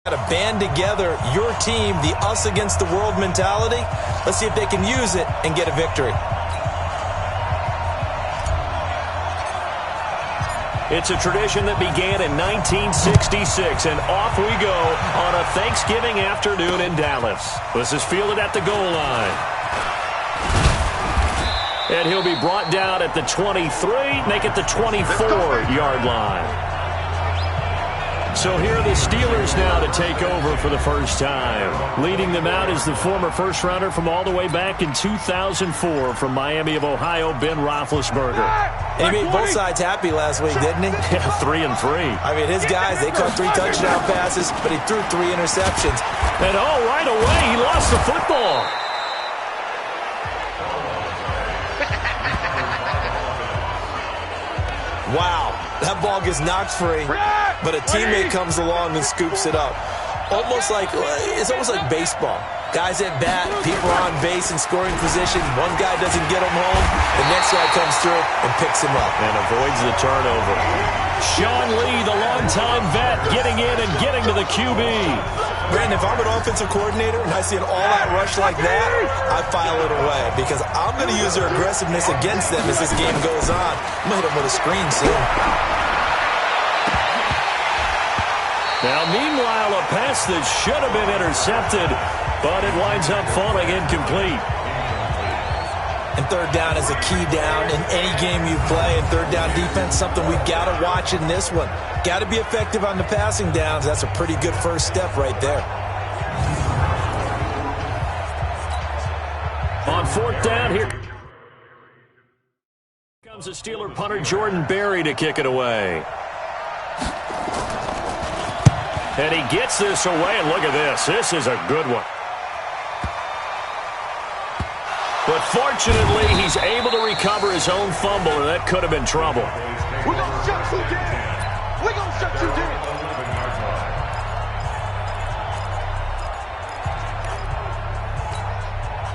To band together your team, the us against the world mentality. Let's see if they can use it and get a victory. It's a tradition that began in 1966, and off we go on a Thanksgiving afternoon in Dallas. This is fielded at the goal line. And he'll be brought down at the 23, make it the 24-yard line. So here are the Steelers now to take over for the first time. Leading them out is the former first-rounder from all the way back in 2004 from Miami of Ohio, Ben Roethlisberger. And he made both sides happy last week, didn't he? Yeah, 3-3. I mean, his guys, they caught 3 touchdown passes, but he threw 3 interceptions. And right away, he lost the football. Wow, that ball gets knocked free, but a teammate comes along and scoops it up. It's almost like baseball. Guys at bat, people are on base in scoring position. One guy doesn't get him home. The next guy comes through and picks him up. And avoids the turnover. Sean Lee, the longtime vet, getting in and getting to the QB. Brandon, if I'm an offensive coordinator and I see an all-out rush like that, I file it away because I'm going to use their aggressiveness against them as this game goes on. I'm going to hit them with a screen soon. Now, meanwhile, a pass that should have been intercepted, but it winds up falling incomplete. And third down is a key down in any game you play. And third down defense, something we've got to watch in this one. Got to be effective on the passing downs. That's a pretty good first step right there. On fourth down here comes a Steeler punter, Jordan Berry, to kick it away. And he gets this away, and look at this. This is a good one. But fortunately, he's able to recover his own fumble, and that could have been trouble. We're going to shut you down. We're going to shut you down.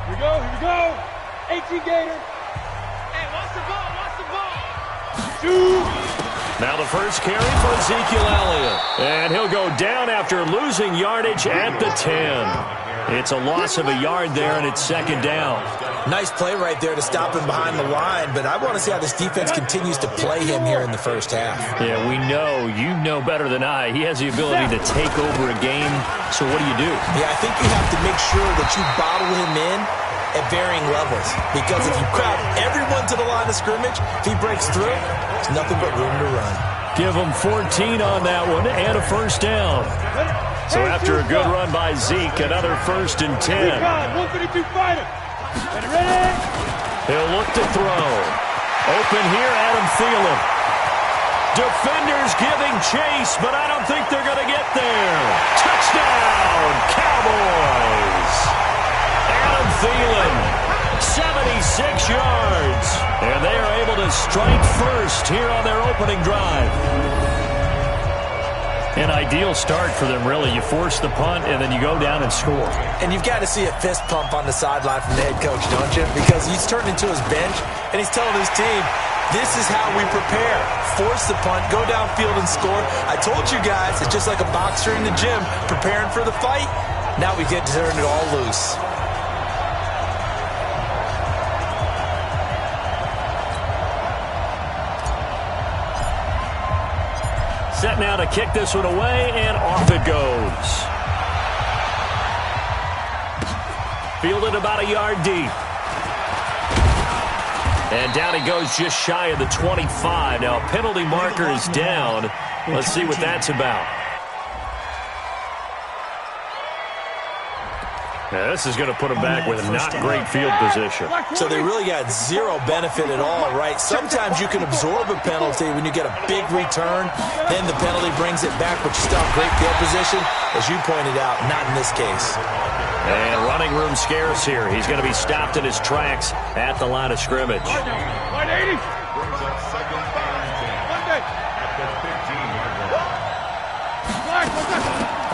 Here we go, here we go. AT Gator. Hey, watch the ball, watch the ball. Shoot. Now the first carry for Ezekiel Elliott. And he'll go down after losing yardage at the 10. It's a loss of a yard there, and it's second down. Nice play right there to stop him behind the line, but I want to see how this defense continues to play him here in the first half. Yeah, we know. You know better than I. He has the ability to take over a game, so what do you do? Yeah, I think you have to make sure that you bottle him in at varying levels, because if you crowd everyone to the line of scrimmage, if he breaks through, there's nothing but room to run. Give him 14 on that one and a first down. So after a good run by Zeke, another 1st and 10. 152 fighter. Ready? He'll look to throw. Open here, Adam Thielen. Defenders giving chase, but I don't think they're going to get there. Touchdown, Cowboys. Adam Thielen, 76 yards. And they are able to strike first here on their opening drive. An ideal start for them, really. You force the punt, and then you go down and score. And you've got to see a fist pump on the sideline from the head coach, don't you? Because he's turned into his bench, and he's telling his team, this is how we prepare. Force the punt, go downfield and score. I told you guys, it's just like a boxer in the gym preparing for the fight. Now we get to turn it all loose. Set now to kick this one away, and off it goes. Fielded about a yard deep. And down he goes just shy of the 25. Now, penalty marker is down. Let's see what that's about. Now, this is going to put him back with not great field position. So they really got zero benefit at all, right? Sometimes you can absorb a penalty when you get a big return. Then the penalty brings it back, but you still have great field position. As you pointed out, not in this case. And running room scarce here. He's going to be stopped in his tracks at the line of scrimmage. 180.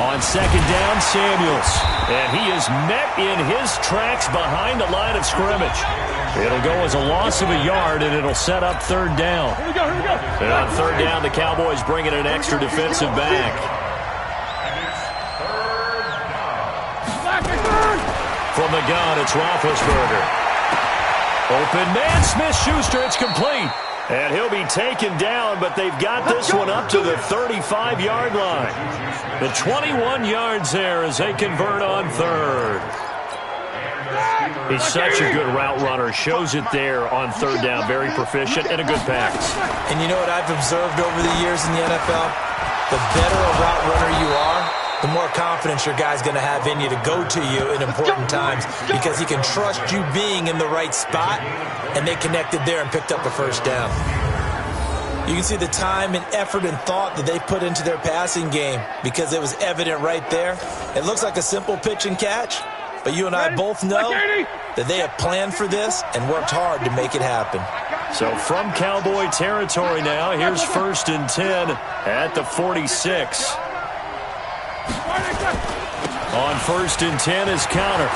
On second down, Samuels. And he is met in his tracks behind the line of scrimmage. It'll go as a loss of a yard, and it'll set up third down. Here we go, here we go. And on third down, the Cowboys bring in an extra defensive back. From the gun, it's Roethlisberger. Open man, Smith-Schuster, it's complete. And he'll be taken down, but they've got this one up to the 35-yard line. The 21 yards there as they convert on third. He's such a good route runner. Shows it there on third down. Very proficient and a good pass. And you know what I've observed over the years in the NFL? The better a route runner you are, the more confidence your guy's going to have in you to go to you in important times because he can trust you being in the right spot, and they connected there and picked up a first down. You can see the time and effort and thought that they put into their passing game because it was evident right there. It looks like a simple pitch and catch, but you and I both know that they have planned for this and worked hard to make it happen. So from Cowboy territory now, here's 1st and 10 at the 46. On 1st and 10 is counter.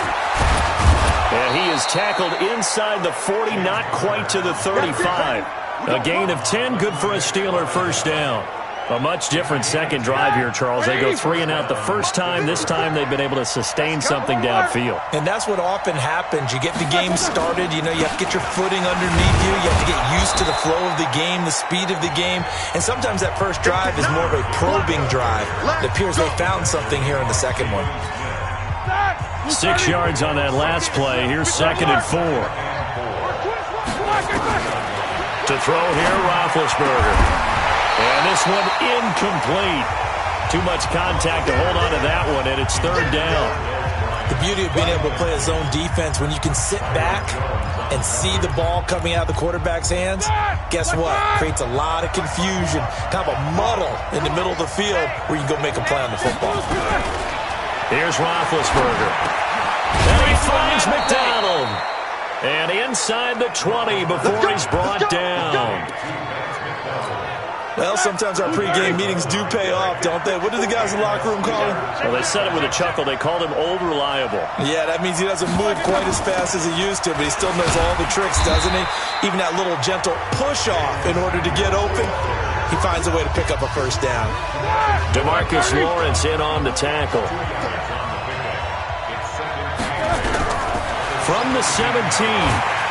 And he is tackled inside the 40, not quite to the 35. A gain of 10, good for a Steeler first down. A much different second drive here, Charles. They go 3 and out the first time. This time they've been able to sustain something downfield. And that's what often happens. You get the game started. You know, you have to get your footing underneath you. You have to get used to the flow of the game, the speed of the game. And sometimes that first drive is more of a probing drive. It appears they found something here in the second one. 6 yards on that last play. Here's 2nd and 4. To throw here, Roethlisberger. And this one incomplete. Too much contact to hold on to that one, and it's 3rd down. The beauty of being able to play a zone defense, when you can sit back and see the ball coming out of the quarterback's hands, guess what? Creates a lot of confusion, kind of a muddle in the middle of the field where you can go make a play on the football. Here's Roethlisberger. And he finds McDonald. And inside the 20 before he's brought down. Well, sometimes our pregame meetings do pay off, don't they? What do the guys in the locker room call him? Well, they said it with a chuckle. They called him Old Reliable. Yeah, that means he doesn't move quite as fast as he used to, but he still knows all the tricks, doesn't he? Even that little gentle push-off in order to get open, he finds a way to pick up a first down. DeMarcus Lawrence in on the tackle. From the 17,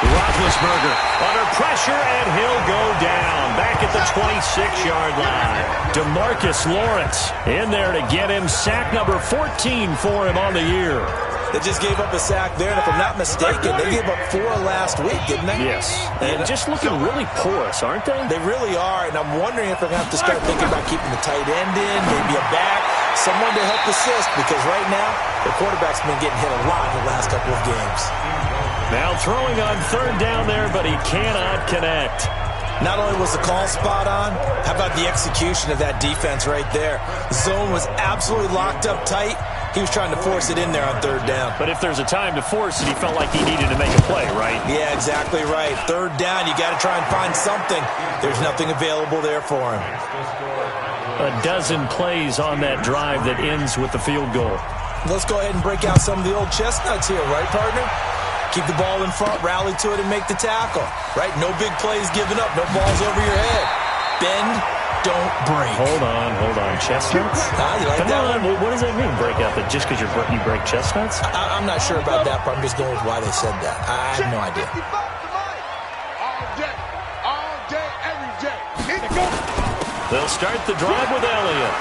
Roethlisberger under pressure, and he'll go down. Back at the 26-yard line. DeMarcus Lawrence in there to get him sack number 14 for him on the year. They just gave up a sack there, and if I'm not mistaken, they gave up 4 last week, didn't they? Yes. And just looking really porous, aren't they? They really are, and I'm wondering if they're going to have to start thinking about keeping the tight end in, maybe a back, someone to help assist, because right now, the quarterback's been getting hit a lot in the last couple of games. Now throwing on 3rd down there, but he cannot connect. Not only was the call spot on, how about the execution of that defense right there? The zone was absolutely locked up tight. He was trying to force it in there on 3rd down. But if there's a time to force it, he felt like he needed to make a play, right? Yeah, exactly right. 3rd down, you got to try and find something. There's nothing available there for him. A dozen plays on that drive that ends with the field goal. Let's go ahead and break out some of the old chestnuts here, right, partner? Keep the ball in front, rally to it, and make the tackle. Right? No big plays given up. No balls over your head. Bend, don't break. Hold on. Chestnuts? You like that one? What does that mean, break out? That just because you break chestnuts? I'm not sure about that, but I'm just going with why they said that. I have no idea. All day, every day. Here they go. They'll start the drive with Elliott.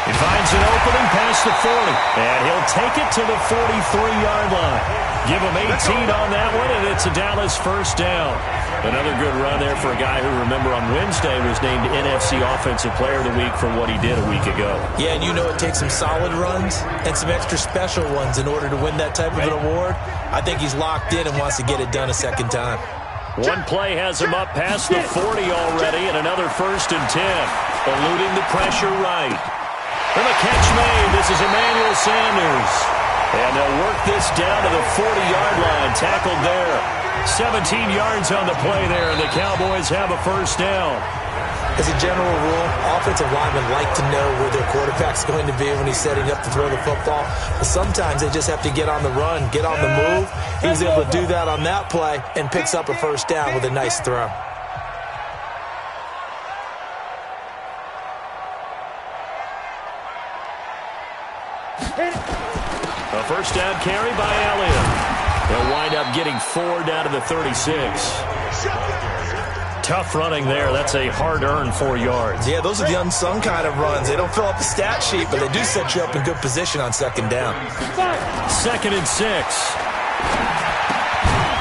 He finds an opening past the 40, and he'll take it to the 43-yard line. Give him 18 on that one, and it's a Dallas first down. Another good run there for a guy who, remember, on Wednesday was named NFC Offensive Player of the Week for what he did a week ago. Yeah, and you know it takes some solid runs and some extra special ones in order to win that type of an award. I think he's locked in and wants to get it done a second time. One play has him up past the 40 already, and another 1st and 10. Eluding the pressure right. And the catch made. This is Emmanuel Sanders. And they'll work this down to the 40-yard line. Tackled there. 17 yards on the play there, and the Cowboys have a first down. As a general rule, offensive linemen like to know where their quarterback's going to be when he's setting up to throw the football. But sometimes they just have to get on the run, get on the move. He was able to do that on that play and picks up a first down with a nice throw. A first down carry by Elliott. They'll wind up getting 4 down to the 36. Tough running there. That's a hard-earned 4 yards. Yeah, those are the unsung kind of runs. They don't fill up the stat sheet, but they do set you up in good position on second down. 2nd and 6.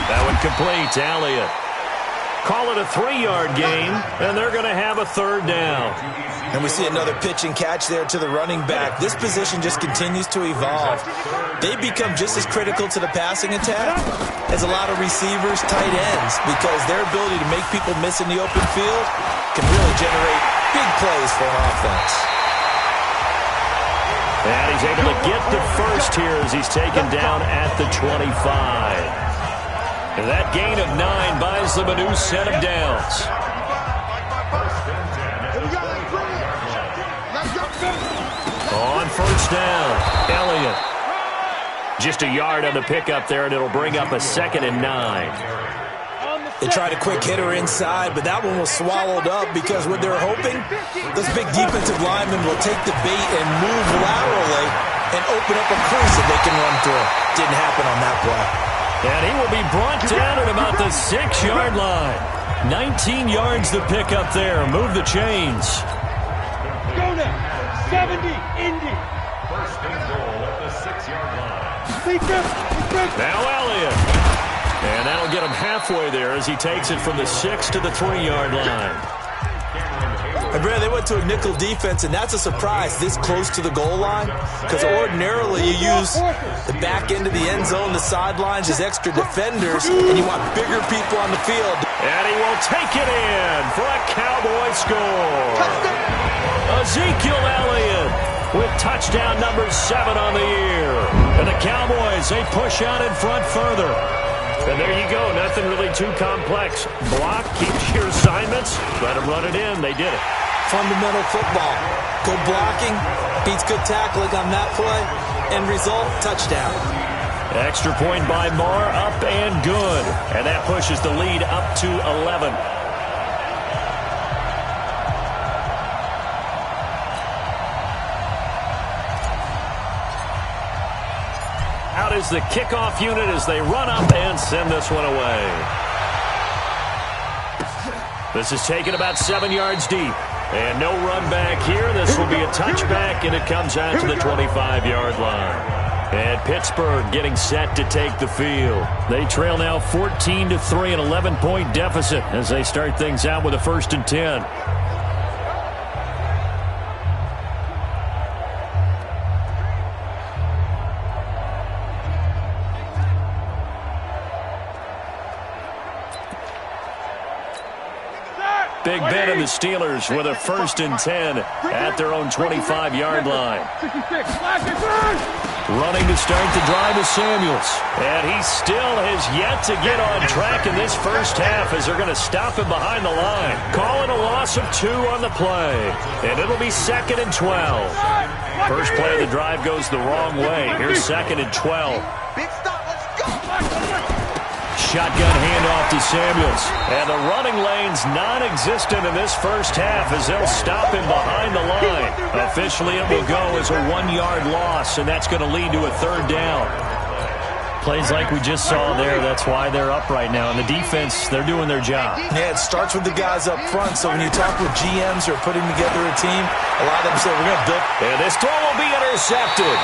That one complete to Elliott. Call it a 3-yard gain, and they're going to have a 3rd down. And we see another pitch and catch there to the running back. This position just continues to evolve. They become just as critical to the passing attack as a lot of receivers, tight ends, because their ability to make people miss in the open field can really generate big plays for an offense. And he's able to get the first here as he's taken down at the 25. And that gain of 9 buys them a new set of downs. On first down, Elliott. Just a yard on the pickup there, and it'll bring up a 2nd and 9. They tried a quick hitter inside, but that one was swallowed up because what they're hoping, those big defensive linemen will take the bait and move laterally and open up a crease that they can run through. Didn't happen on that play. And he will be brought down at about the 6-yard line. 19 yards to pick up there. Move the chains. Go now. 70, Indy. First and goal at the 6-yard line. Now Elliott. And that'll get him halfway there as he takes it from the 6 to the 3-yard line. And Brad, they went to a nickel defense, and that's a surprise this close to the goal line, because ordinarily you use the back end of the end zone, the sidelines as extra defenders, and you want bigger people on the field. And he will take it in for a Cowboy score. Ezekiel Elliott with touchdown number 7 on the year. And the Cowboys, they push out in front further. And there you go. Nothing really too complex. Block, keep your assignments, let them run it in. They did it. Fundamental football. Good blocking beats good tackling on that play. End result, touchdown. Extra point by Marr, up and good. And that pushes the lead up to 11. Out is the kickoff unit as they run up and send this one away. This is taken about 7 yards deep. And no run back here. This will be a touchback, and it comes out to the 25-yard line. And Pittsburgh getting set to take the field. They trail now 14-3, an 11-point deficit as they start things out with a 1st and 10. Big Ben and the Steelers with a 1st and 10 at their own 25-yard line. Running to start the drive is Samuels. And he still has yet to get on track in this first half as they're going to stop him behind the line. Calling a loss of 2 on the play. And it'll be 2nd and 12. First play of the drive goes the wrong way. Here's 2nd and 12. Big stop, let's go. Shotgun handoff to Samuels. And the running lane's non-existent in this first half as they'll stop him behind the line. Officially, it will go as a 1-yard loss, and that's going to lead to a 3rd down. Plays like we just saw there, that's why they're up right now. And the defense, they're doing their job. Yeah, it starts with the guys up front. So when you talk with GMs who are putting together a team, a lot of them say, we're going to build. And this throw will be intercepted.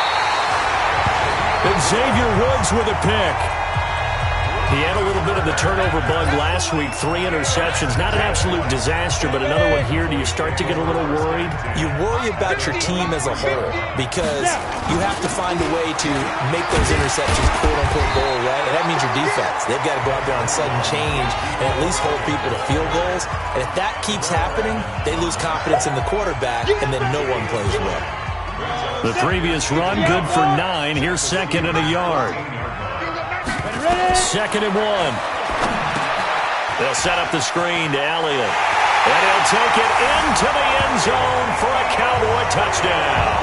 And Xavier Woods with a pick. He had a little bit of the turnover bug last week. 3 interceptions. Not an absolute disaster, but another one here. Do you start to get a little worried? You worry about your team as a whole because you have to find a way to make those interceptions quote-unquote go away, and that means your defense. They've got to go out there on sudden change and at least hold people to field goals. And if that keeps happening, they lose confidence in the quarterback, and then no one plays well. The previous run, good for 9. Here's 2nd and a yard. 2nd and 1. They'll set up the screen to Elliott. And he'll take it into the end zone for a Cowboy touchdown.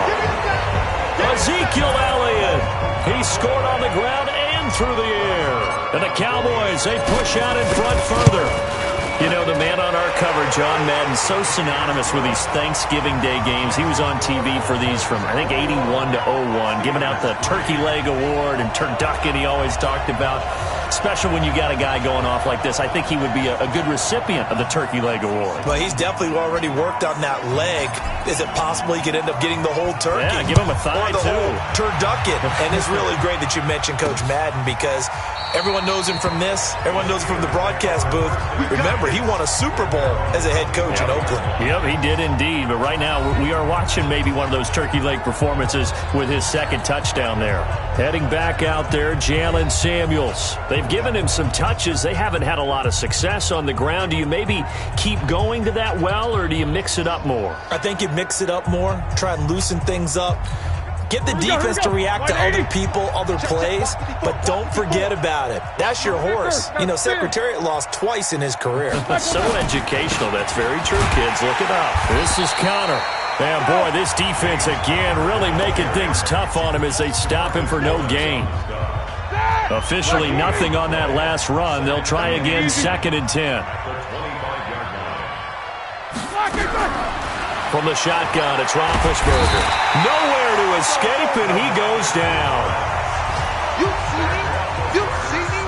Ezekiel Elliott. He scored on the ground and through the air. And the Cowboys, they push out in front further. You know, the man on our cover, John Madden, so synonymous with these Thanksgiving Day games. He was on TV for these from, I think, 81 to 01, giving out the Turkey Leg Award and turducken he always talked about. Special when you got a guy going off like this. I think he would be a good recipient of the Turkey Leg Award. Well, he's definitely already worked on that leg. Is it possible he could end up getting the whole turkey? Yeah, give him a thigh, or the too. whole turducken. And it's really great that you mentioned Coach Madden because everyone knows him from this. Everyone knows him from the broadcast booth. Remember, he won a Super Bowl as a head coach in Oakland. Yep, he did indeed. But right now, we are watching maybe one of those turkey leg performances with his second touchdown there. Heading back out there, Jalen Samuels. They've given him some touches. They haven't had a lot of success on the ground. Do you maybe keep going to that well, or do you mix it up more? I think you mix it up more, try and loosen things up. Get the defense to react to other people, other plays, but don't forget about it. That's your horse. You know, Secretariat lost twice in his career. So educational. That's very true, kids. Look it up. This is Connor. And, boy, this defense again really making things tough on him as they stop him for no gain. Officially nothing on that last run. They'll try again, 2nd and 10. From the shotgun, it's Roethlisberger. Nowhere to escape, and he goes down. You see me? You see me?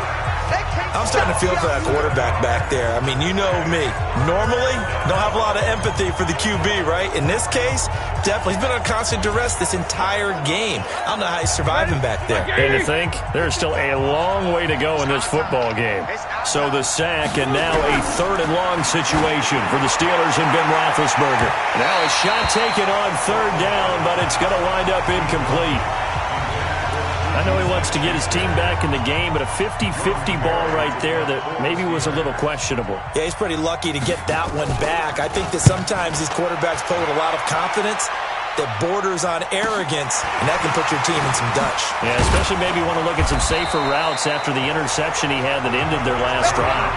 I'm starting to feel for that quarterback back there. I mean, you know me. Normally, don't have a lot of empathy for the QB, right? In this case, definitely. He's been on constant duress this entire game. I don't know how he's surviving back there. And to think, there's still a long way to go in this football game. So the sack, and now a 3rd and long situation for the Steelers and Ben Roethlisberger. Now a shot taken on 3rd down, but it's going to wind up incomplete. I know he wants to get his team back in the game, but a 50-50 ball right there that maybe was a little questionable. Yeah, he's pretty lucky to get that one back. I think that sometimes these quarterbacks play with a lot of confidence that borders on arrogance, and that can put your team in some Dutch. Yeah, especially maybe want to look at some safer routes after the interception he had that ended their last drive.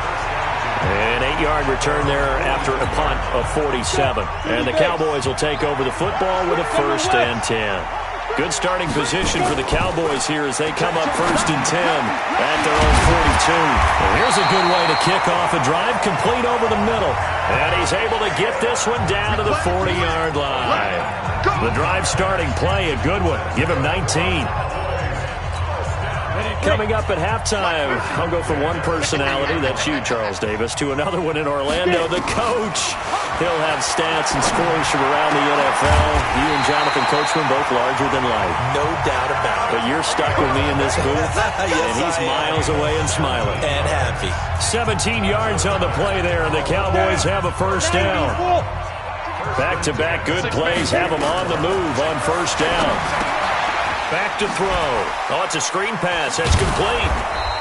An 8-yard return there after a punt of 47. And the Cowboys will take over the football with a 1st and 10. Good starting position for the Cowboys here as they come up 1st and 10 at their own 42. And here's a good way to kick off a drive, complete over the middle. And he's able to get this one down to the 40-yard line. The drive starting play, a good one. Give him 19. Coming up at halftime, I'll go from one personality, that's you, Charles Davis, to another one in Orlando, the coach. He'll have stats and scores from around the NFL. You and Jonathan Coachman both larger than life. No doubt about it. But you're stuck with me in this booth, Yes, and he's miles away and smiling. And happy. 17 yards on the play there, and the Cowboys have a 1st down. Back-to-back good plays have them on the move on 1st down. Back to throw. Oh, it's a screen pass. That's complete.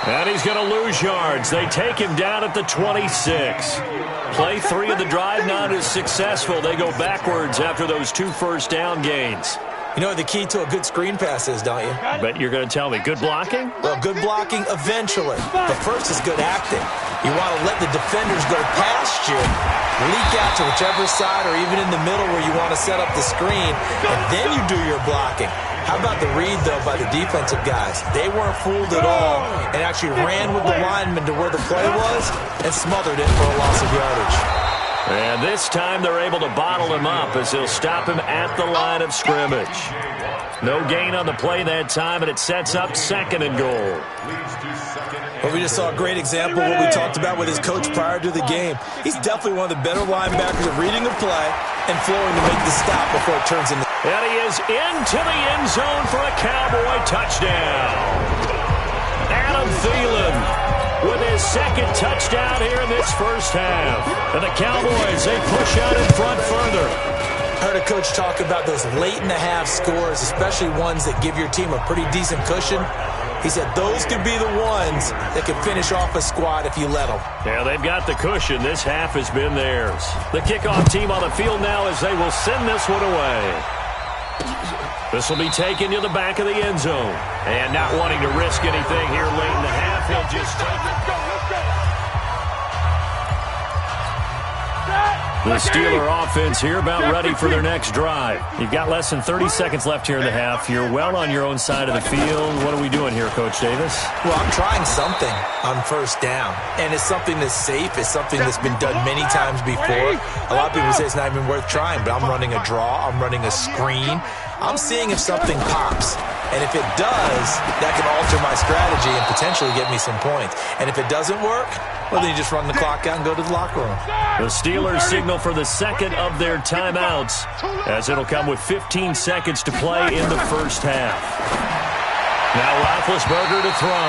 And he's going to lose yards. They take him down at the 26. Play 3 of the drive not as successful. They go backwards after those 2 first down gains. You know what the key to a good screen pass is, don't you? But you're going to tell me, good blocking? Well, good blocking eventually. But first is good acting. You want to let the defenders go past you, leak out to whichever side or even in the middle where you want to set up the screen, and then you do your blocking. How about the read, though, by the defensive guys? They weren't fooled at all and actually ran with the lineman to where the play was and smothered it for a loss of yardage. And this time they're able to bottle him up as they'll stop him at the line of scrimmage. No gain on the play that time, and it sets up 2nd and goal. Well, we just saw a great example of what we talked about with his coach prior to the game. He's definitely one of the better linebackers at reading the play and flowing to make the stop before it turns into... And he is into the end zone for a Cowboy touchdown. Adam Thielen with his 2nd touchdown here in this 1st half. And the Cowboys, they push out in front further. I heard a coach talk about those late-in-the-half scores, especially ones that give your team a pretty decent cushion. He said those could be the ones that could finish off a squad if you let them. Yeah, they've got the cushion. This half has been theirs. The kickoff team on the field now as they will send this one away. This will be taken to the back of the end zone. And not wanting to risk anything here late in the half, he'll just take it. The Steeler offense here about ready for their next drive. You've got less than 30 seconds left here in the half. You're well on your own side of the field. What are we doing here, Coach Davis? Well, I'm trying something on first down, and it's something that's safe. It's something that's been done many times before. A lot of people say it's not even worth trying, but I'm running a draw. I'm running a screen. I'm seeing if something pops. And if it does, that can alter my strategy and potentially get me some points. And if it doesn't work, well, then you just run the clock out and go to the locker room. The Steelers signal for the second of their timeouts, as it'll come with 15 seconds to play in the first half. Now Roethlisberger to throw.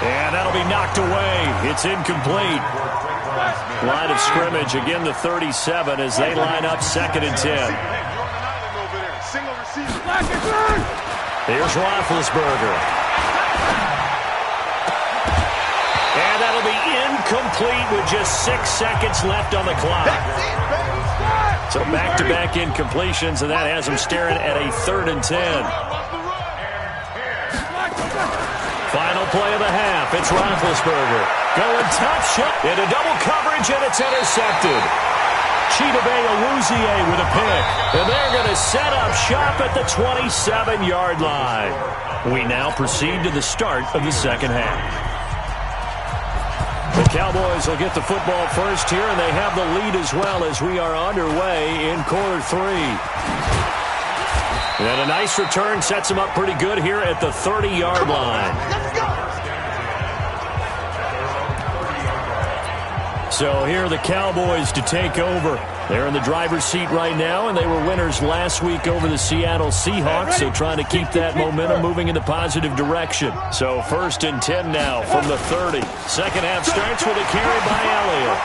And that'll be knocked away. It's incomplete. Line of scrimmage, again the 37 as they line up 2nd and 10. Here's Roethlisberger. And that'll be incomplete with just 6 seconds left on the clock. So back-to-back incompletions, and that has them staring at a 3rd and 10. Final play of the half. It's Roethlisberger. Going top shot into double coverage, and it's intercepted. Chidobe Awuzie with a pick. And they're going to set up shop at the 27-yard line. We now proceed to the start of the second half. The Cowboys will get the football first here, and they have the lead as well as we are underway in quarter 3. And a nice return sets them up pretty good here at the 30-yard line. So here are the Cowboys to take over. They're in the driver's seat right now, and they were winners last week over the Seattle Seahawks, so trying to keep that momentum moving in the positive direction. So 1st and 10 now from the 30. Second half starts with a carry by Elliott.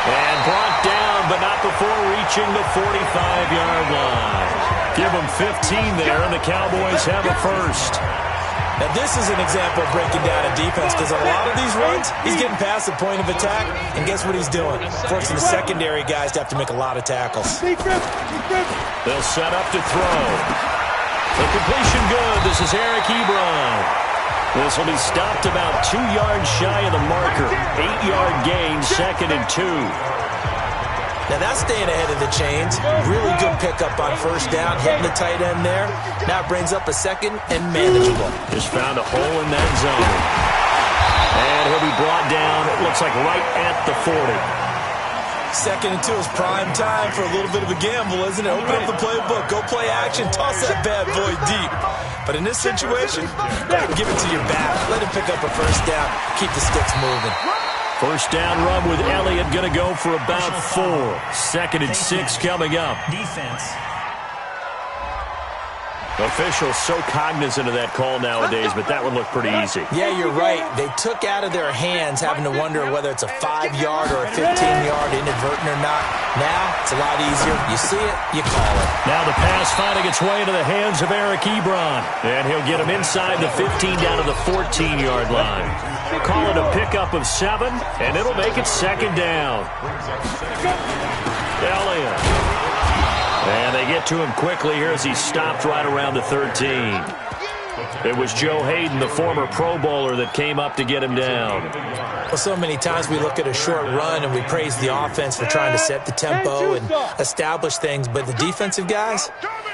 And brought down, but not before reaching the 45-yard line. Give them 15 there, and the Cowboys have a first. Now, this is an example of breaking down a defense because a lot of these runs, he's getting past the point of attack, and guess what he's doing? Forcing the secondary guys to have to make a lot of tackles. They'll set up to throw. The completion good. This is Eric Ebron. This will be stopped about 2 yards shy of the marker. 8-yard gain, 2nd and 2. Now that's staying ahead of the chains. Really good pickup on first down, hitting the tight end there. Now it brings up a 2nd and manageable. Just found a hole in that zone. And he'll be brought down, it looks like right at the 40. 2nd and 2 is prime time for a little bit of a gamble, isn't it? Open up the playbook, go play action, toss that bad boy deep. But in this situation, give it to your back. Let him pick up a first down. Keep the sticks moving. First down run with Elliott going to go for about 4. 2nd and 6 coming up. Defense. Officials so cognizant of that call nowadays, but that one looked pretty easy. Yeah, you're right. They took out of their hands having to wonder whether it's a 5-yard or a 15-yard inadvertent or not. Now, it's a lot easier. You see it, you call it. Now the pass finding its way into the hands of Eric Ebron. And he'll get him inside the 15 down to the 14-yard line. Call it a pickup of 7, and it'll make it 2nd down. Elliott. And they get to him quickly here as he stopped right around the 13. It was Joe Hayden, the former Pro Bowler, that came up to get him down. Well, so many times we look at a short run and we praise the offense for trying to set the tempo and establish things, but the defensive guys,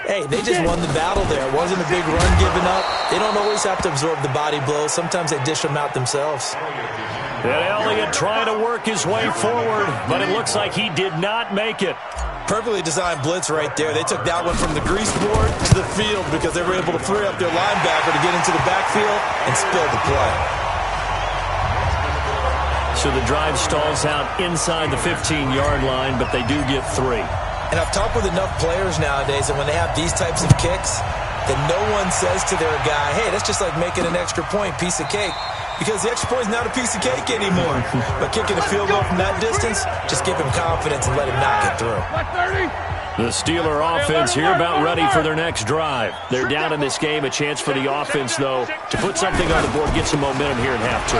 hey, they just won the battle there. It wasn't a big run given up. They don't always have to absorb the body blows. Sometimes they dish them out themselves. And Elliott trying to work his way forward, but it looks like he did not make it. Perfectly designed blitz right there. They took that one from the grease board to the field because they were able to free up their linebacker to get into the backfield and spill the play. So the drive stalls out inside the 15-yard line, but they do get 3. And I've talked with enough players nowadays that when they have these types of kicks, that no one says to their guy, hey, that's just like making an extra point, piece of cake. Because the extra point is not a piece of cake anymore. But kicking a field goal from that distance, just give him confidence and let him knock it through. The Steeler offense here about ready for their next drive. They're down in this game. A chance for the offense, though, to put something on the board, get some momentum here in half 2.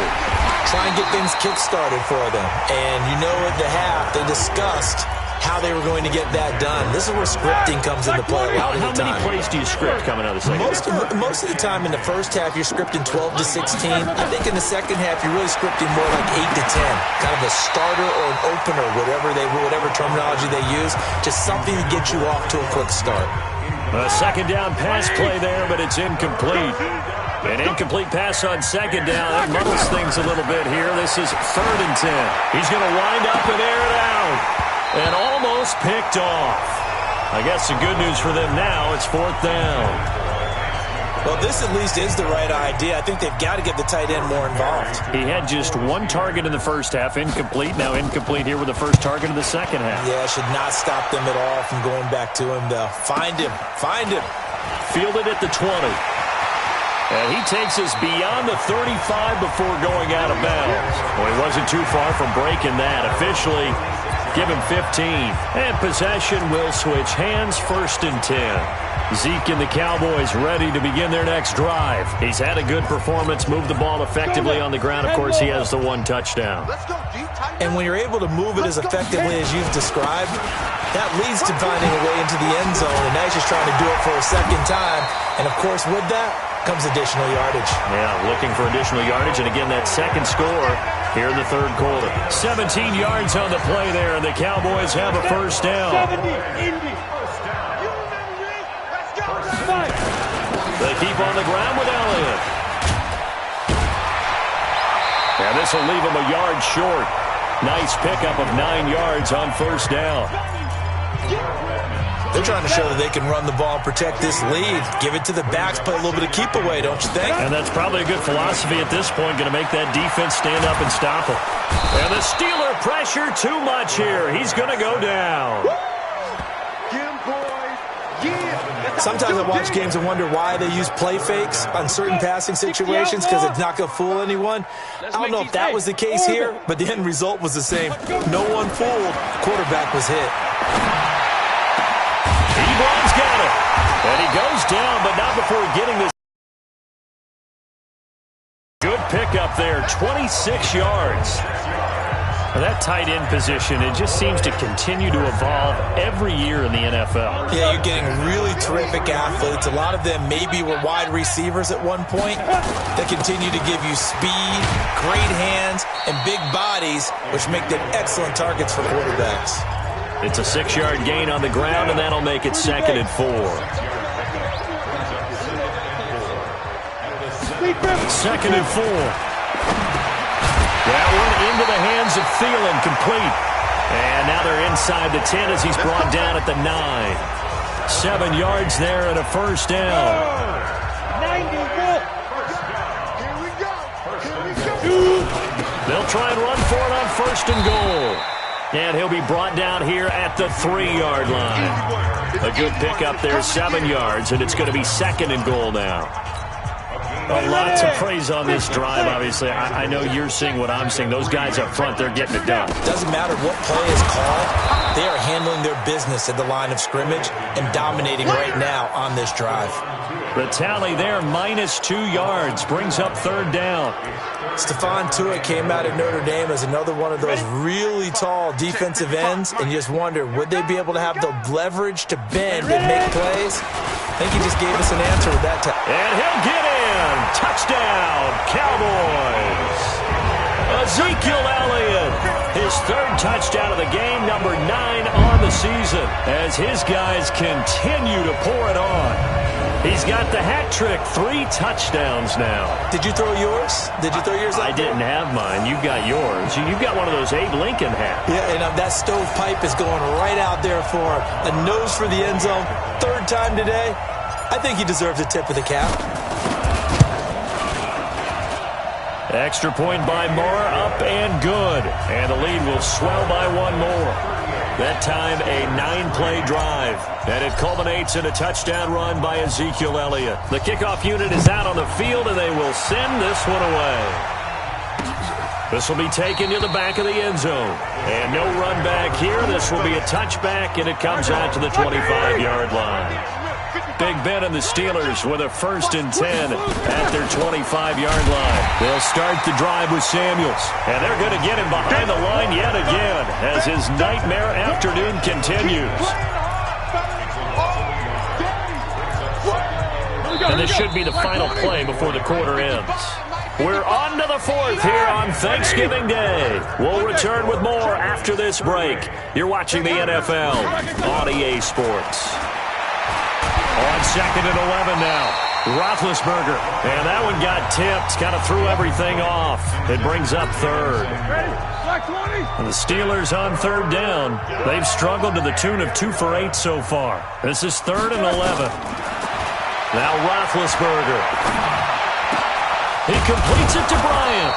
Try and get things kick-started for them. And you know at the half, they discussed how they were going to get that done. This is where scripting comes into play a lot of the time. How many plays do you script coming out of the second half? Most of the time in the first half, you're scripting 12 to 16. I think in the second half, you're really scripting more like 8 to 10. Kind of a starter or an opener, whatever terminology they use. Just something to get you off to a quick start. A second down pass play there, but it's incomplete. An incomplete pass on second down. That muddles things a little bit here. This is 3rd and 10. He's going to wind up and air it out. And almost picked off. I guess the good news for them now, it's 4th down. Well, this at least is the right idea. I think they've got to get the tight end more involved. He had just 1 target in the first half, incomplete. Now incomplete here with the first target of the second half. Yeah, should not stop them at all from going back to him, though. Find him. Fielded at the 20. And he takes us beyond the 35 before going out of bounds. Well, he wasn't too far from breaking that. Officially, give him 15. And possession will switch hands, 1st and 10. Zeke and the Cowboys ready to begin their next drive. He's had a good performance, moved the ball effectively on the ground. Of course, he has the 1 touchdown. And when you're able to move it as effectively as you've described, that leads to finding a way into the end zone. And now he's just trying to do it for a second time. And, of course, with that comes additional yardage. Yeah, looking for additional yardage. And, again, that second score here in the 3rd quarter. 17 yards on the play there, and the Cowboys have a 1st down. They keep on the ground with Elliott. And this will leave him a yard short. Nice pickup of 9 yards on 1st down. They're trying to show that they can run the ball and protect this lead. Give it to the backs, play a little bit of keep away, don't you think? And that's probably a good philosophy at this point, going to make that defense stand up and stop him. And the Steeler pressure too much here. He's going to go down. Sometimes I watch games and wonder why they use play fakes on certain passing situations because it's not going to fool anyone. I don't know if that was the case here, but the end result was the same. No one fooled. Quarterback was hit. Ebron's got it. And he goes down, but not before getting this. Good pickup there, 26 yards. That tight end position, it just seems to continue to evolve every year in the NFL. Yeah, you're getting really terrific athletes. A lot of them maybe were wide receivers at one point that continue to give you speed, great hands, and big bodies, which make them excellent targets for quarterbacks. It's a 6-yard gain on the ground, and that'll make it 2nd and 4. 2nd and 4. That one into the hands of Thielen, complete. And now they're inside the 10 as he's brought down at the 9. 7 yards there and a 1st down. 91. They'll try and run for it on 1st and goal. And he'll be brought down here at the 3-yard line. A good pickup there, 7 yards, and it's going to be 2nd and goal now. A lot to praise on this drive, obviously. I know you're seeing what I'm seeing. Those guys up front, they're getting it done. Doesn't matter what play is called. They are handling their business at the line of scrimmage and dominating right now on this drive. The tally there, -2 yards, brings up 3rd down. Stephon Tuitt came out of Notre Dame as another one of those really tall defensive ends, and you just wonder, would they be able to have the leverage to bend and make plays? I think he just gave us an answer with that time. And he'll get in. Touchdown, Cowboys. Ezekiel Elliott, his 3rd touchdown of the game, number 9 on the season, as his guys continue to pour it on. He's got the hat trick, 3 touchdowns now. Did you throw yours? Did you throw yours out? I didn't have mine. You've got yours. You've got one of those Abe Lincoln hats. Yeah, and that stovepipe is going right out there for a nose for the end zone. 3rd time today. I think he deserves a tip of the cap. Extra point by Moore, up and good. And the lead will swell by 1 more. That time a 9-play drive. And it culminates in a touchdown run by Ezekiel Elliott. The kickoff unit is out on the field, and they will send this one away. This will be taken to the back of the end zone. And no run back here. This will be a touchback, and it comes out to the 25-yard line. Big Ben and the Steelers with a 1st and 10 at their 25-yard line. They'll start the drive with Samuels. And they're going to get him behind the line yet again as his nightmare afternoon continues. And this should be the final play before the quarter ends. We're on to the 4th here on Thanksgiving Day. We'll return with more after this break. You're watching the NFL on EA Sports. On 2nd and 11 now. Roethlisberger. And that one got tipped. Kind of threw everything off. It brings up 3rd. And the Steelers on 3rd down. They've struggled to the tune of 2 for 8 so far. This is 3rd and 11. Now Roethlisberger. He completes it to Bryant.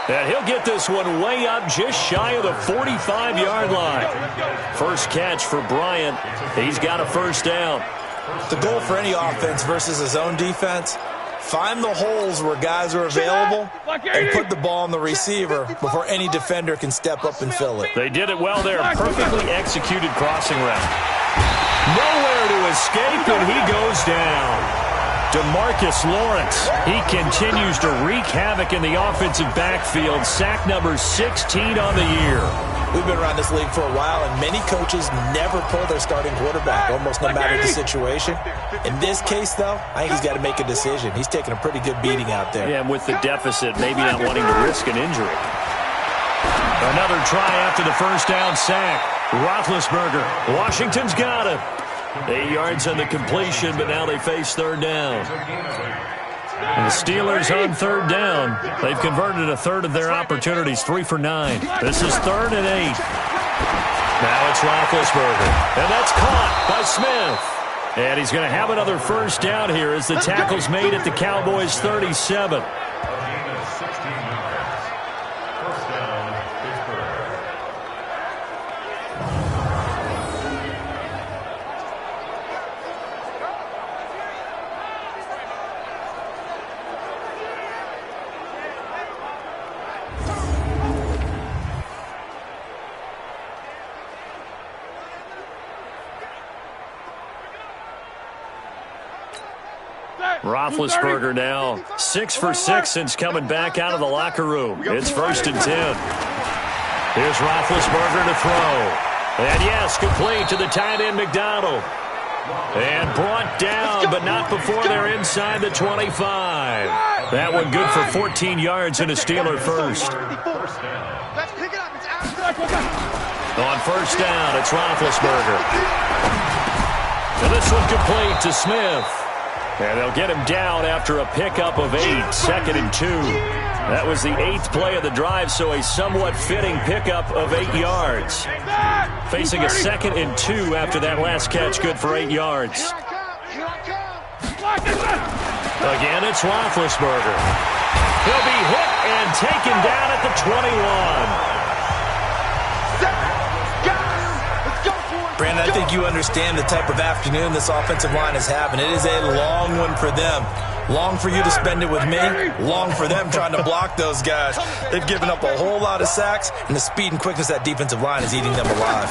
And he'll get this one way up just shy of the 45-yard line. First catch for Bryant. He's got a 1st down. The goal for any offense versus his own defense, find the holes where guys are available and put the ball on the receiver before any defender can step up and fill it. They did it well there. Perfectly executed crossing route. Nowhere to escape, and he goes down. DeMarcus Lawrence, he continues to wreak havoc in the offensive backfield. Sack number 16 on the year. We've been around this league for a while, and many coaches never pull their starting quarterback, almost no matter the situation. In this case, though, I think he's got to make a decision. He's taking a pretty good beating out there. Yeah, and with the deficit, maybe not wanting to risk an injury. Another try after the 1st down sack. Roethlisberger. Washington's got him. 8 yards on the completion, but now they face 3rd down. And the Steelers on 3rd down. They've converted a 1/3 of their opportunities, 3 for 9. This is 3rd and 8. Now it's Roethlisberger. And that's caught by Smith. And he's going to have another 1st down here as the tackle's made at the Cowboys' 37. Roethlisberger now 6 for 6 since coming back out of the locker room. It's 1st and 10. Here's Roethlisberger to throw. And yes, complete to the tight end McDonald. And brought down, but not before they're inside the 25. That one good for 14 yards and a Steeler 1st. On 1st down, it's Roethlisberger. And this one complete to Smith. And they'll get him down after a pickup of 8, 2nd and 2. That was the 8th play of the drive, so a somewhat fitting pickup of 8 yards. Facing a 2nd and 2 after that last catch, good for 8 yards. Again, it's Roethlisberger. He'll be hit and taken down at the 21. Brandon, I think you understand the type of afternoon this offensive line is having. It is a long one for them. Long for you to spend it with me. Long for them trying to block those guys. They've given up a whole lot of sacks, and the speed and quickness of that defensive line is eating them alive.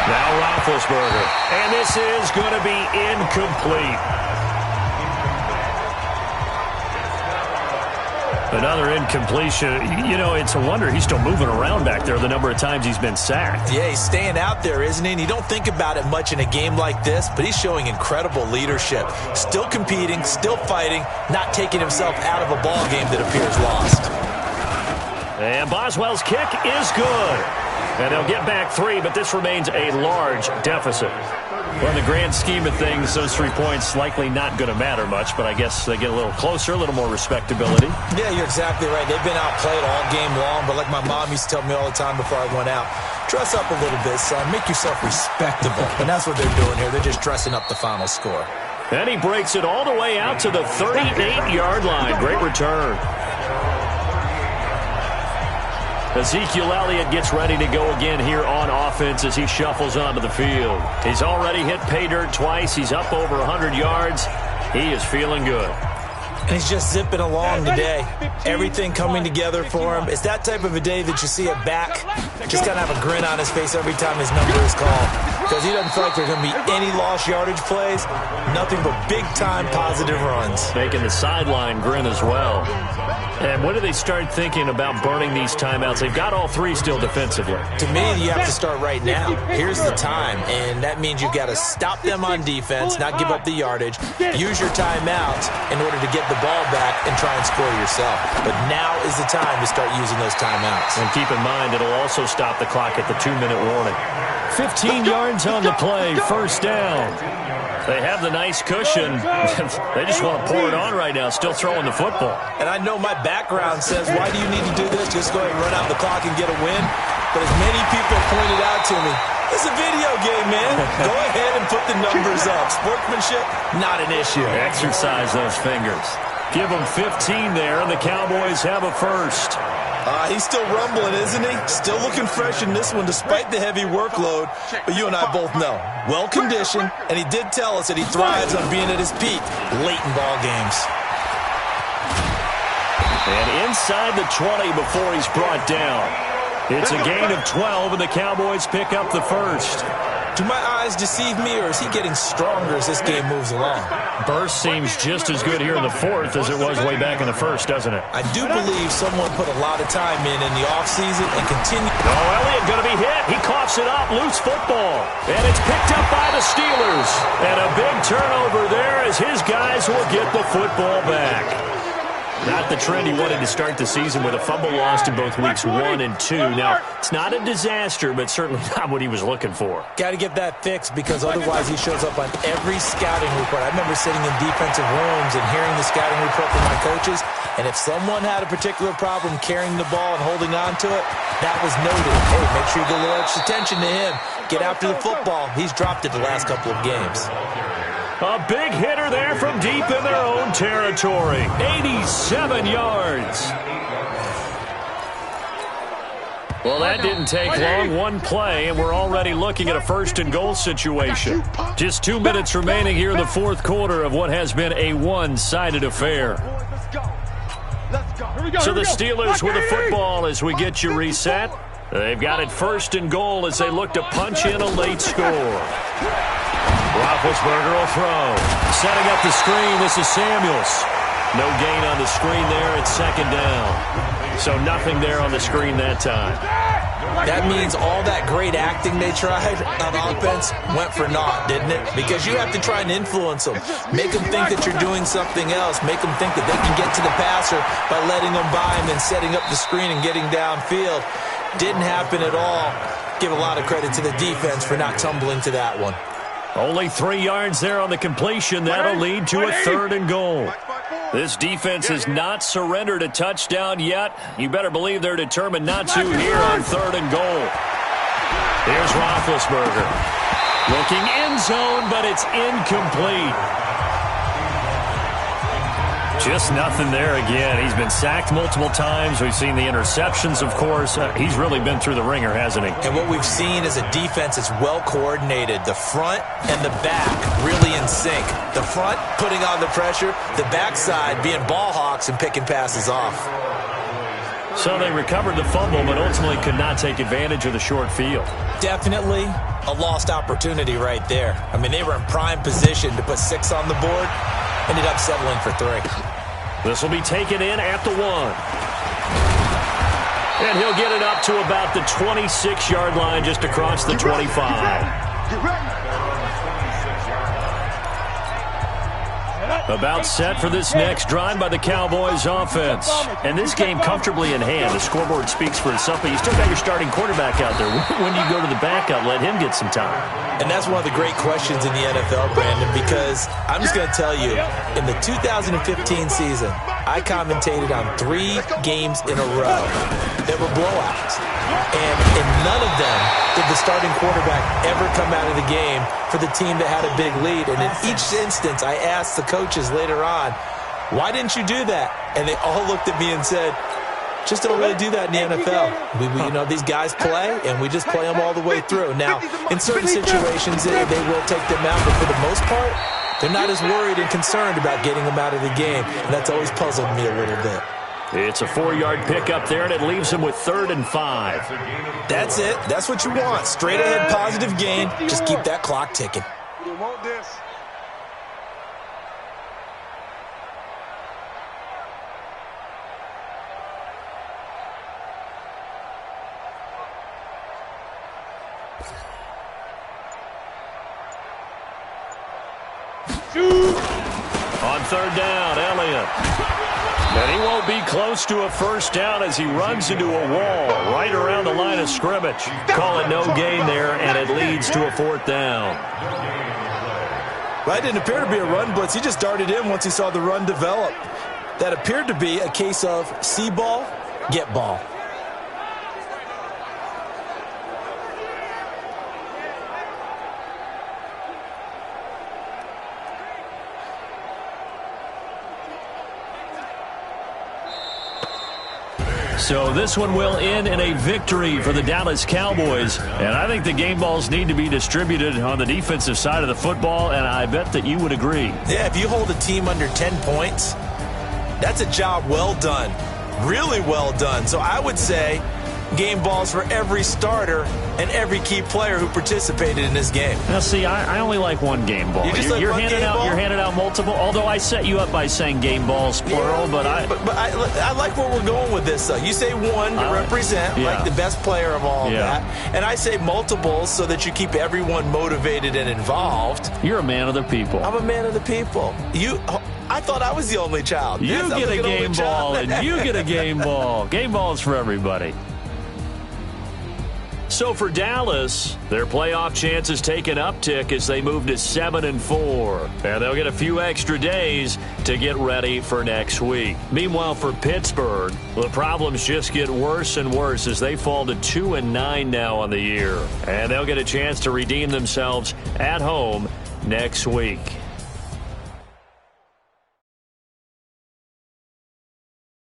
Now Roethlisberger. And this is going to be incomplete. Another incompletion. You know, it's a wonder he's still moving around back there the number of times he's been sacked. Yeah, he's staying out there, isn't he? And you don't think about it much in a game like this, but he's showing incredible leadership. Still competing, still fighting, not taking himself out of a ball game that appears lost. And Boswell's kick is good. And they'll get back 3, but this remains a large deficit. Well, in the grand scheme of things, those 3 points likely not going to matter much, but I guess they get a little closer, a little more respectability. Yeah, you're exactly right. They've been outplayed all game long, but like my mom used to tell me all the time before I went out, dress up a little bit, son. Make yourself respectable. And that's what they're doing here. They're just dressing up the final score. And he breaks it all the way out to the 38-yard line. Great return. Ezekiel Elliott gets ready to go again here on offense as he shuffles onto the field. He's already hit pay dirt twice. He's up over 100 yards. He is feeling good. And he's just zipping along today. Everything coming together for him. It's that type of a day that you see a back just kind of have a grin on his face every time his number is called. because he doesn't feel like there's going to be any lost yardage plays, nothing but big-time positive runs. Making the sideline grin as well. And when do they start thinking about burning these timeouts? They've got all three still defensively. To me, you have to start right now. Here's the time, and that means you've got to stop them on defense, not give up the yardage, use your timeouts in order to get the ball back and try and score yourself. But now is the time to start using those timeouts. And keep in mind, it'll also stop the clock at the 2-minute warning. 15 yards on the play, first down. They have the nice cushion. They just want to pour it on right now, still throwing the football. And I know my background says, why do you need to do this? Just go ahead and run out the clock and get a win. But as many people pointed out to me, it's a video game, man. Go ahead and put the numbers up. Sportsmanship, not an issue. Exercise those fingers. Give them 15 there, and the Cowboys have a first. He's still rumbling, isn't he? Still looking fresh in this one despite the heavy workload. But you and I both know, well-conditioned, and he did tell us that he thrives on being at his peak late in ball games. And inside the 20 before he's brought down. It's a gain of 12, and the Cowboys pick up the first. Do my eyes deceive me, or is he getting stronger as this game moves along? Burst seems just as good here in the fourth as it was way back in the first, doesn't it? I do believe someone put a lot of time in the offseason and continue. Oh, Elliott going to be hit. He coughs it up. Loose football. And it's picked up by the Steelers. And a big turnover there as his guys will get the football back. Not the trend he wanted to start the season with a fumble lost in both weeks 1 and 2. Now, it's not a disaster, but certainly not what he was looking for. Got to get that fixed because otherwise he shows up on every scouting report. I remember sitting in defensive rooms and hearing the scouting report from my coaches, and if someone had a particular problem carrying the ball and holding on to it, that was noted. Hey, make sure you get a little extra attention to him. Get after the football. He's dropped it the last couple of games. A big hitter there from deep in their own territory. 87 yards. Well, that didn't take long. One play, and we're already looking at a first-and-goal situation. Just 2 minutes remaining here in the fourth quarter of what has been a one-sided affair. So the Steelers with the football as we get you reset. They've got it first and goal as they look to punch in a late score. Roethlisberger will throw. Setting up the screen, this is Samuels. No gain on the screen there. It's second down. So nothing there on the screen that time. That means all that great acting they tried on offense went for naught, didn't it? Because you have to try and influence them. Make them think that you're doing something else. Make them think that they can get to the passer by letting them by him and setting up the screen and getting downfield. Didn't happen at all. Give a lot of credit to the defense for not tumbling to that one. Only 3 yards there on the completion. That'll lead to a third and goal. This defense has not surrendered a touchdown yet. You better believe they're determined not to here on third and goal. Here's Roethlisberger. Looking end zone, but it's incomplete. Just nothing there again. He's been sacked multiple times. We've seen the interceptions, of course. He's really been through the ringer, hasn't he? And what we've seen is a defense that's well coordinated. The front and the back really in sync. The front putting on the pressure. The backside being ball hawks and picking passes off. So they recovered the fumble, but ultimately could not take advantage of the short field. Definitely a lost opportunity right there. I mean, they were in prime position to put 6 on the board. Ended up settling for 3. This will be taken in at the 1. And he'll get it up to about the 26-yard line just across the 25. About set for this next drive by the Cowboys offense. And this game comfortably in hand. The scoreboard speaks for itself, but you still got your starting quarterback out there. When do you go to the backup? Let him get some time. And that's one of the great questions in the NFL, Brandon, because I'm just going to tell you, in the 2015 season, I commentated on 3 games in a row that were blowouts. And in none of them did the starting quarterback ever come out of the game for the team that had a big lead. And in each instance, I asked the coaches later on, why didn't you do that? And they all looked at me and said, just don't really do that in the NFL. You know, these guys play, and we just play them all the way through. Now, in certain situations, they will take them out, but for the most part, they're not as worried and concerned about getting them out of the game, and that's always puzzled me a little bit. It's a 4-yard pickup there, and it leaves him with 3rd and 5. That's it. That's what you want. Straight ahead positive gain. Just keep that clock ticking. You want this? On 3rd down, Elliott. And he won't be close to a 1st down as he runs into a wall right around the line of scrimmage. Call it no gain there, and it leads to a 4th down. Well, it didn't appear to be a run blitz. He just darted in once he saw the run develop. That appeared to be a case of see ball, get ball. So this one will end in a victory for the Dallas Cowboys. And I think the game balls need to be distributed on the defensive side of the football, and I bet that you would agree. Yeah, if you hold a team under 10 points, that's a job well done. Really well done. So I would say game balls for every starter and every key player who participated in this game. Now, see, I only like one game ball. You're handing out multiple. Although I set you up by saying game balls plural, but I like where we're going with this. You say one to represent like the best player of all of that, and I say multiples so that you keep everyone motivated and involved. You're a man of the people. I'm a man of the people. I thought I was the only child. You get a game ball, and you get a game ball. Game balls for everybody. So for Dallas, their playoff chances take an uptick as they move to 7-4. And they'll get a few extra days to get ready for next week. Meanwhile, for Pittsburgh, the problems just get worse and worse as they fall to 2-9 now on the year. And they'll get a chance to redeem themselves at home next week.